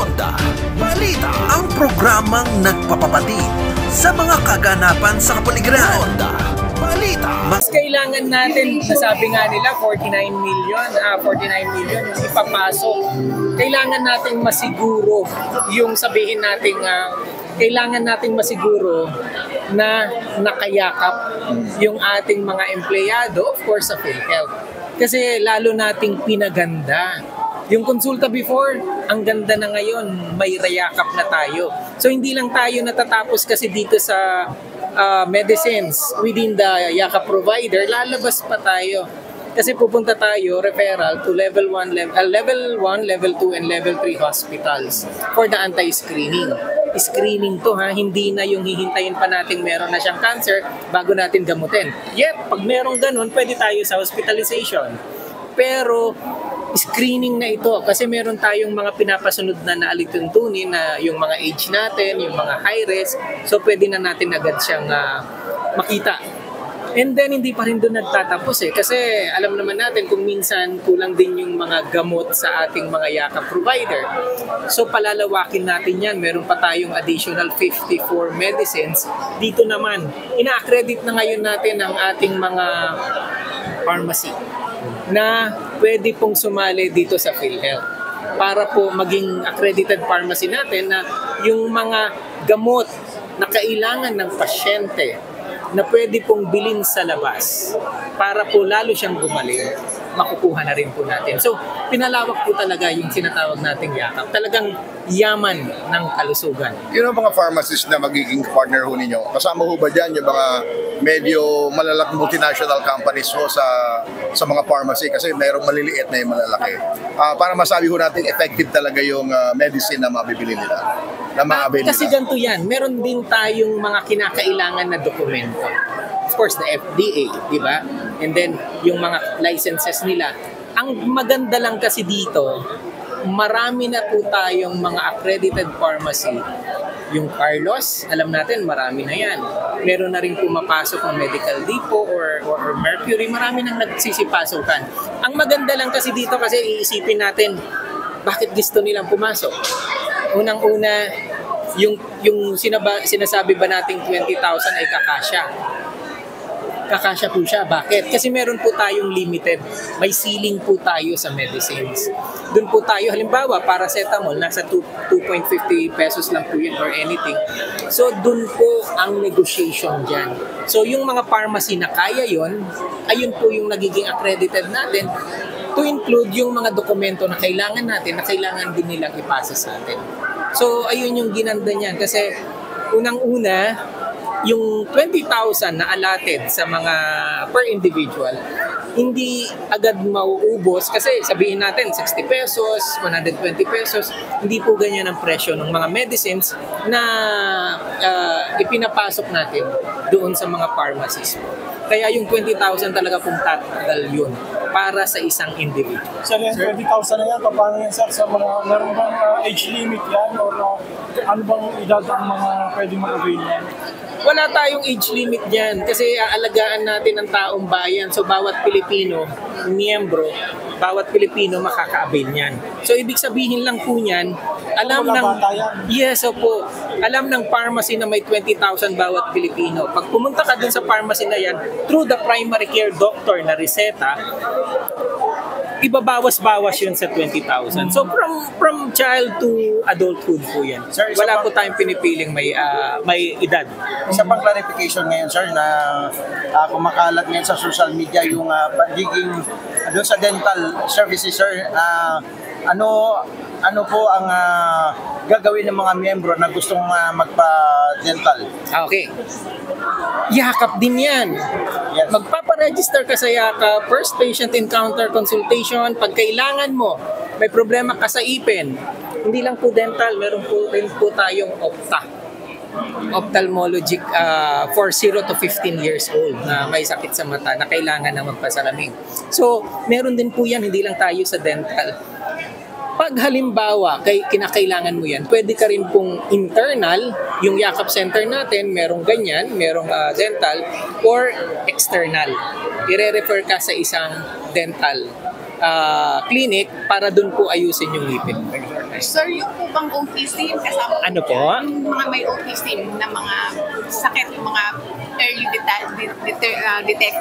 Ronda Balita, ang programang nagpapapatid sa mga kaganapan sa kapaligiran. Ronda Balita. Mas kailangan natin, nasabi nga nila, 49 million yung ipapasok. Kailangan nating masiguro yung sabihin nating kailangan nating masiguro na nakayakap yung ating mga empleyado, of course, sa PhilHealth. Kasi lalo nating pinaganda. Yung konsulta before, ang ganda na ngayon, may rayakap na tayo. So hindi lang tayo natatapos kasi dito sa medicines within the yakap provider, lalabas pa tayo. Kasi pupunta tayo, referral to level 1, level 2, and level 3 hospitals for the anti-screening. Screening to hindi na yung hihintayin pa natin meron na siyang cancer bago natin gamutin. Yet, pag merong ganun, pwede tayo sa hospitalization. Pero, screening na ito kasi meron tayong mga pinapasunod na alituntunin na yung mga age natin, yung mga high risk, so pwede na natin agad siyang makita. And then hindi pa rin doon nagtatapos kasi alam naman natin kung minsan kulang din yung mga gamot sa ating mga yakap provider. So palalawakin natin yan, meron pa tayong additional 54 medicines. Dito naman, ina-accredit na ngayon natin ang ating mga pharmacy na pwede pong sumali dito sa PhilHealth para po maging accredited pharmacy natin na yung mga gamot na kailangan ng pasyente na pwede pong bilhin sa labas para po lalo siyang gumaling, makukuha na rin po natin. So, pinalawak po talaga yung sinatawag nating yakap. Talagang yaman ng kalusugan. Yun ang mga pharmacists na magiging partner ho ninyo. Kasama ho ba dyan yung mga medyo malalaking multinational companies ho sa mga pharmacy kasi mayroong maliliit na yung malalaki. Para masabi ho natin effective talaga yung medicine na mabibili nila, na ma-avail nila. Kasi ganito yan, meron din tayong mga kinakailangan na dokumento. Of course, the FDA, di ba? And then, yung mga licenses nila. Ang maganda lang kasi dito, marami na po tayong mga accredited pharmacy. Yung Carlos, alam natin, marami na yan. Meron na rin pumapasok ng Medical Depot or Mercury. Marami nang nagsisipasukan. Ang maganda lang kasi dito kasi iisipin natin, bakit gusto nilang pumasok? Unang-una, yung sinasabi ba nating 20,000 ay kakasya? Kakasya po siya. Bakit? Kasi meron po tayong limited. May ceiling po tayo sa medicines. Doon po tayo, halimbawa, paracetamol, nasa 2.50 pesos lang po yun or anything. So, doon po ang negotiation dyan. So, yung mga pharmacy na kaya yun, ayun po yung nagiging accredited natin to include yung mga dokumento na kailangan natin, na kailangan din nilang ipasa sa atin. So, ayun yung ginanda niyan. Kasi, unang-una, yung 20,000 na allotted sa mga per individual, hindi agad mauubos kasi sabihin natin 60 pesos, 120 pesos, hindi po ganyan ang presyo ng mga medicines na ipinapasok natin doon sa mga pharmacies. Kaya yung 20,000 talaga pong tatagal yun para sa isang individual. Sir, yung 20,000 na yan, paano yan sir? Sa mga, meron bang age limit yan? Or ano bang edad ang mga pwede mag-avail yan? Wala tayong age limit dyan kasi aalagaan natin ang taong bayan. So bawat Pilipino, miyembro, bawat Pilipino makaka-avail niyan. So ibig sabihin lang po niyan, alam ng alam ng pharmacy na may 20,000 bawat Pilipino. Pag pumunta ka dun sa pharmacy na yan, through the primary care doctor na reseta, ibabawas-bawas yun sa 20,000. So from child to adulthood po yan. Sir, wala po tayong pinipiling may edad. Isa pang clarification ngayon sir na kumakalat ngayon sa social media yung pagiging doon sa dental services sir. Ano po ang gagawin ng mga miyembro na gustong magpa-dental? Okay. Yakap din yan. Yes. Magpaparegister ka sa yakap, first patient encounter consultation, pag kailangan mo, may problema ka sa ipin, hindi lang po dental, meron po rin po tayong ophthalmologic for 0 to 15 years old na may sakit sa mata na kailangan na magpasalamin. So, meron din po yan, hindi lang tayo sa dental. Pag halimbawa, kinakailangan mo yan, pwede ka rin pong internal, yung yakap center natin, merong ganyan, merong dental, or external. I-refer ka sa isang dental clinic para dun po ayusin yung ngipin. Sir, yung po bang autism kasama Ano po? yung mga may autism na mga sakit, yung mga early detect,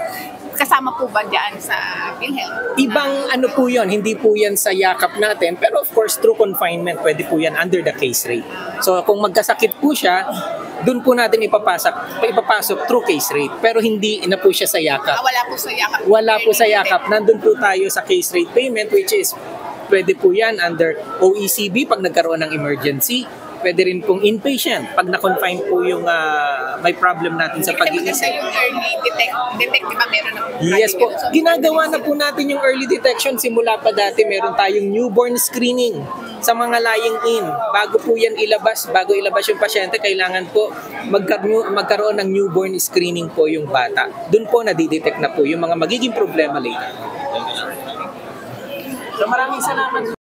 kasama po ba dyan sa PhilHealth? Ibang ano po yun, hindi po yan sa yakap natin, pero of course through confinement, pwede po yan under the case rate. So kung magkasakit po siya, dun po natin ipapasok through case rate, pero hindi na po siya sa yakap. Wala po sa yakap. Wala po sa yakap. Nandun po tayo sa case rate payment, which is pwede po yan under OECB pag nagkaroon ng emergency. Pwede rin pong inpatient pag na-confine po yung may problem natin sa pag-iisip. Kasi yung early detect, di ba meron na po? Yes po. Ginagawa na po natin yung early detection. Simula pa dati, meron tayong newborn screening sa mga lying in. Bago po yan ilabas, bago ilabas yung pasyente, kailangan po magkaroon ng newborn screening po yung bata. Doon po nadidetect na po yung mga magiging problema later. So maraming salamat.